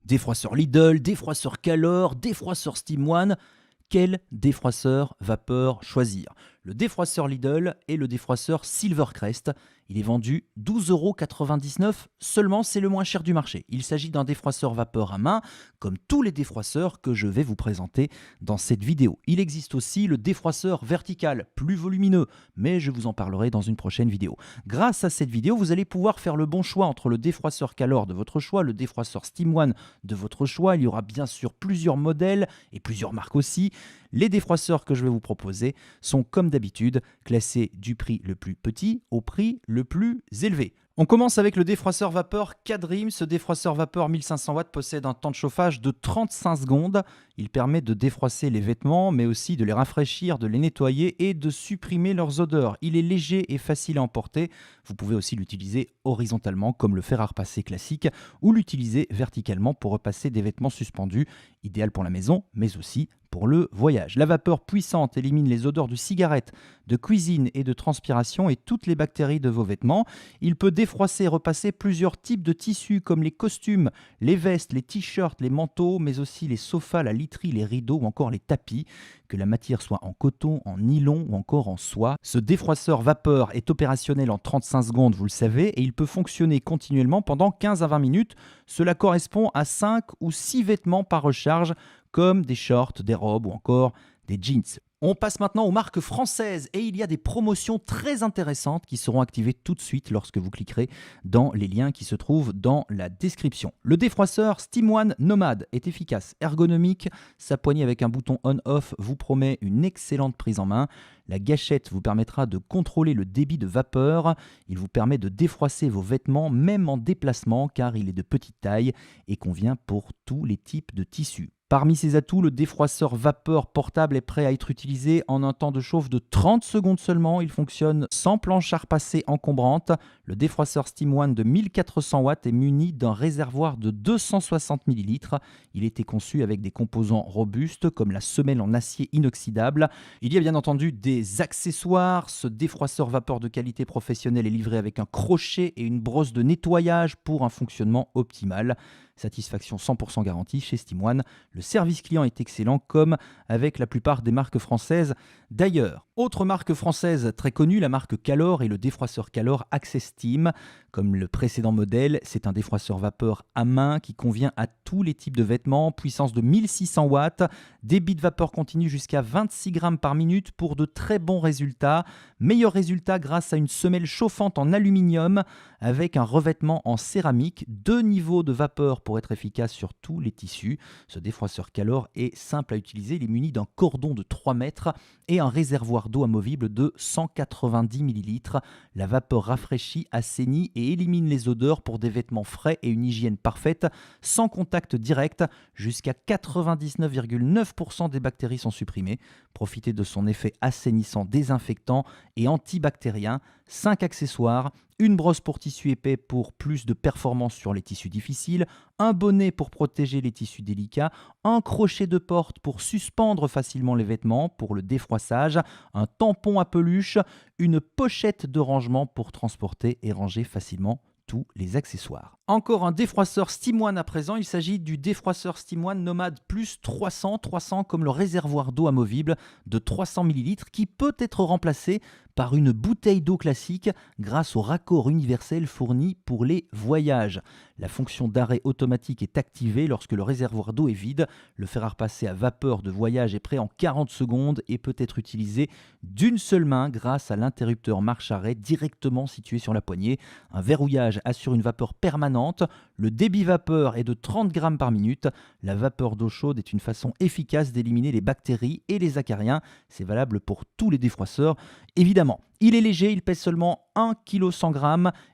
Défroisseur Lidl, défroisseur Calor, défroisseur Steam One. Quel défroisseur vapeur choisir? Le défroisseur Lidl et le défroisseur Silvercrest. Il est vendu 12,99 € seulement, c'est le moins cher du marché. Il s'agit d'un défroisseur vapeur à main, comme tous les défroisseurs que je vais vous présenter dans cette vidéo. Il existe aussi le défroisseur vertical, plus volumineux, mais je vous en parlerai dans une prochaine vidéo. Grâce à cette vidéo, vous allez pouvoir faire le bon choix entre le défroisseur Calor de votre choix, le défroisseur Steam One de votre choix. Il y aura bien sûr plusieurs modèles et plusieurs marques aussi. Les défroisseurs que je vais vous proposer sont comme d'habitude classés du prix le plus petit au prix le plus élevé. On commence avec le défroisseur vapeur Kadrim. Ce défroisseur vapeur 1500 watts possède un temps de chauffage de 35 secondes. Il permet de défroisser les vêtements, mais aussi de les rafraîchir, de les nettoyer et de supprimer leurs odeurs. Il est léger et facile à emporter. Vous pouvez aussi l'utiliser horizontalement comme le fer à repasser classique ou l'utiliser verticalement pour repasser des vêtements suspendus, idéal pour la maison, mais aussi pour le voyage. La vapeur puissante élimine les odeurs de cigarettes, de cuisine et de transpiration et toutes les bactéries de vos vêtements. Il peut défroisser et repasser plusieurs types de tissus comme les costumes, les vestes, les t-shirts, les manteaux, mais aussi les sofas, la literie, les rideaux ou encore les tapis, que la matière soit en coton, en nylon ou encore en soie. Ce défroisseur vapeur est opérationnel en 35 secondes, vous le savez, et il peut fonctionner continuellement pendant 15 à 20 minutes. Cela correspond à 5 ou 6 vêtements par recharge, comme des shorts, des robes ou encore des jeans. On passe maintenant aux marques françaises et il y a des promotions très intéressantes qui seront activées tout de suite lorsque vous cliquerez dans les liens qui se trouvent dans la description. Le défroisseur Steam One Nomad est efficace, ergonomique, sa poignée avec un bouton on-off vous promet une excellente prise en main. La gâchette vous permettra de contrôler le débit de vapeur. Il vous permet de défroisser vos vêtements même en déplacement car il est de petite taille et convient pour tous les types de tissus. Parmi ses atouts, le défroisseur vapeur portable est prêt à être utilisé en un temps de chauffe de 30 secondes seulement. Il fonctionne sans planche à repasser encombrante. Le défroisseur Steam One de 1400 watts est muni d'un réservoir de 260 ml. Il était conçu avec des composants robustes comme la semelle en acier inoxydable. Il y a bien entendu des accessoires. Ce défroisseur vapeur de qualité professionnelle est livré avec un crochet et une brosse de nettoyage pour un fonctionnement optimal. Satisfaction 100% garantie chez Steam One. Le service client est excellent comme avec la plupart des marques françaises d'ailleurs. Autre marque française très connue, la marque Calor et le défroisseur Calor Access Steam. Comme le précédent modèle, c'est un défroisseur vapeur à main qui convient à tous les types de vêtements, puissance de 1600 watts, débit de vapeur continu jusqu'à 26 grammes par minute pour de très bons résultats. Meilleur résultat grâce à une semelle chauffante en aluminium avec un revêtement en céramique, 2 niveaux de vapeur pour être efficace sur tous les tissus. Ce défroisseur Calor est simple à utiliser, il est muni d'un cordon de 3 mètres et un réservoir d'eau amovible de 190 ml. La vapeur rafraîchit, assainit et élimine les odeurs pour des vêtements frais et une hygiène parfaite, sans contact direct. Jusqu'à 99,9% des bactéries sont supprimées. Profitez de son effet assainissant, désinfectant et antibactérien. 5 accessoires, une brosse pour tissu épais pour plus de performance sur les tissus difficiles, un bonnet pour protéger les tissus délicats, un crochet de porte pour suspendre facilement les vêtements pour le défroissage, un tampon à peluche, une pochette de rangement pour transporter et ranger facilement tous les accessoires. Encore un défroisseur Steam One à présent, il s'agit du défroisseur Steam One Nomad Plus 300 comme le réservoir d'eau amovible de 300 ml qui peut être remplacé par une bouteille d'eau classique grâce au raccord universel fourni pour les voyages. La fonction d'arrêt automatique est activée lorsque le réservoir d'eau est vide. Le fer à repasser à vapeur de voyage est prêt en 40 secondes et peut être utilisé d'une seule main grâce à l'interrupteur marche-arrêt directement situé sur la poignée. Un verrouillage assure une vapeur permanente. Le débit vapeur est de 30 grammes par minute. La vapeur d'eau chaude est une façon efficace d'éliminer les bactéries et les acariens. C'est valable pour tous les défroisseurs. Évidemment, il est léger, il pèse seulement 1 kg 100 g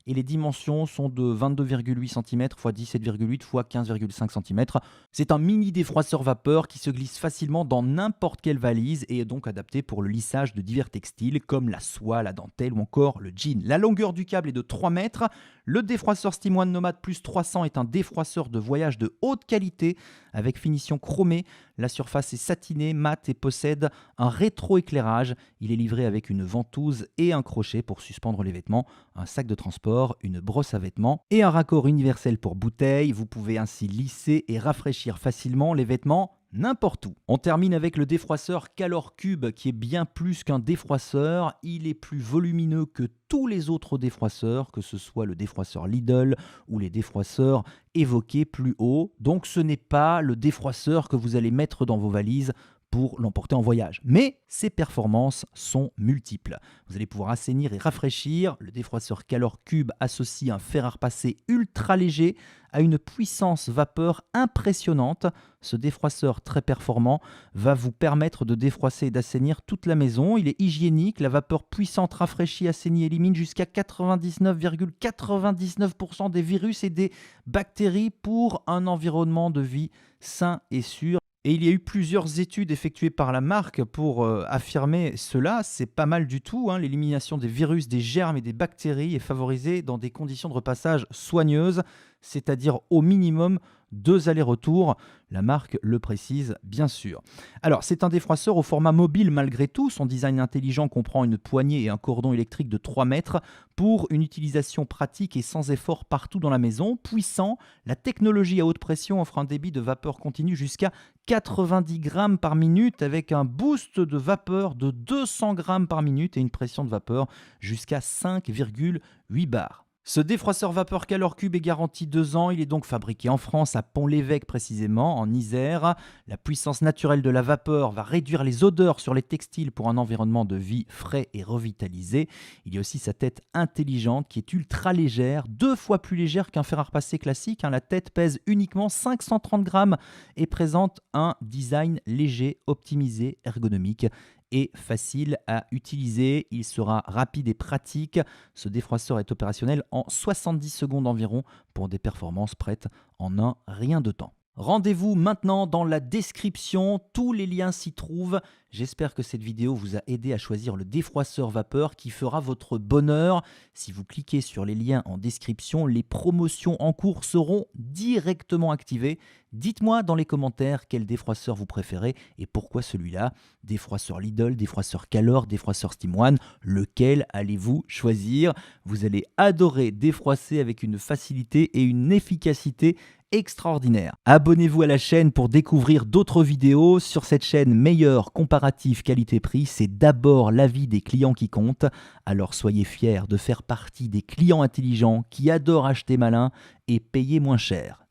et les dimensions sont de 22,8 cm x 17,8 x 15,5 cm. C'est un mini défroisseur vapeur qui se glisse facilement dans n'importe quelle valise et est donc adapté pour le lissage de divers textiles comme la soie, la dentelle ou encore le jean. La longueur du câble est de 3 mètres. Le défroisseur Steam One Nomad Plus 300 300 est un défroisseur de voyage de haute qualité avec finition chromée. La surface est satinée, mate et possède un rétroéclairage. Il est livré avec une ventouse et un crochet pour suspendre les vêtements, un sac de transport, une brosse à vêtements et un raccord universel pour bouteille. Vous pouvez ainsi lisser et rafraîchir facilement les vêtements n'importe où. On termine avec le défroisseur Calor Cube qui est bien plus qu'un défroisseur. Il est plus volumineux que tous les autres défroisseurs, que ce soit le défroisseur Lidl ou les défroisseurs évoqués plus haut. Donc ce n'est pas le défroisseur que vous allez mettre dans vos valises pour l'emporter en voyage. Mais ses performances sont multiples. Vous allez pouvoir assainir et rafraîchir. Le défroisseur Calor Cube associe un fer à repasser ultra léger à une puissance vapeur impressionnante. Ce défroisseur très performant va vous permettre de défroisser et d'assainir toute la maison. Il est hygiénique, la vapeur puissante rafraîchit, assainie, élimine jusqu'à 99,99% des virus et des bactéries pour un environnement de vie sain et sûr. Et il y a eu plusieurs études effectuées par la marque pour affirmer cela. C'est pas mal du tout, hein. L'élimination des virus, des germes et des bactéries est favorisée dans des conditions de repassage soigneuses, c'est-à-dire au minimum 2 allers-retours. La marque le précise, bien sûr. Alors, c'est un défroisseur au format mobile malgré tout. Son design intelligent comprend une poignée et un cordon électrique de 3 mètres pour une utilisation pratique et sans effort partout dans la maison. Puissant, la technologie à haute pression offre un débit de vapeur continu jusqu'à 90 grammes par minute avec un boost de vapeur de 200 grammes par minute et une pression de vapeur jusqu'à 5,8 bars. Ce défroisseur vapeur Calor Cube est garanti 2 ans. Il est donc fabriqué en France, à Pont-l'Évêque précisément, en Isère. La puissance naturelle de la vapeur va réduire les odeurs sur les textiles pour un environnement de vie frais et revitalisé. Il y a aussi sa tête intelligente qui est ultra légère, 2 fois plus légère qu'un fer à repasser classique. La tête pèse uniquement 530 grammes et présente un design léger, optimisé, ergonomique et facile à utiliser. Il sera rapide et pratique. Ce défroisseur est opérationnel en 70 secondes environ pour des performances prêtes en un rien de temps. Rendez-vous maintenant dans la description, tous les liens s'y trouvent. J'espère que cette vidéo vous a aidé à choisir le défroisseur vapeur qui fera votre bonheur. Si vous cliquez sur les liens en description, les promotions en cours seront directement activées. Dites-moi dans les commentaires quel défroisseur vous préférez et pourquoi celui-là. Défroisseur Lidl, défroisseur Calor, défroisseur Steam One, lequel allez-vous choisir? Vous allez adorer défroisser avec une facilité et une efficacité extraordinaire. Abonnez-vous à la chaîne pour découvrir d'autres vidéos. Sur cette chaîne, meilleur comparatif qualité-prix, c'est d'abord l'avis des clients qui compte. Alors soyez fiers de faire partie des clients intelligents qui adorent acheter malin et payer moins cher.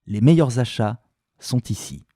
Les meilleurs achats sont ici.